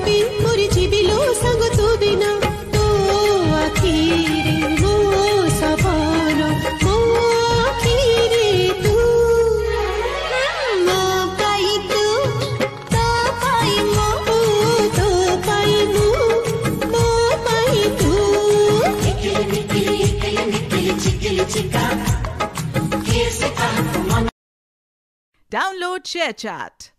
ରହିବି ମରିଯିବି ଲୋ ସାଙ୍ଗ ତୁ ବିନା ତୋ ଆଖିରେ ମୋ ସପନ ମୋ ଆଖିରେ ତୁ ମୋ ପାଇଁ ତୁ ତୋ ପାଇଁ ମୁଁ ତୋ ପାଇଁ ମୁଁ ମୋ ପାଇଁ ତୁ Download ShareChat.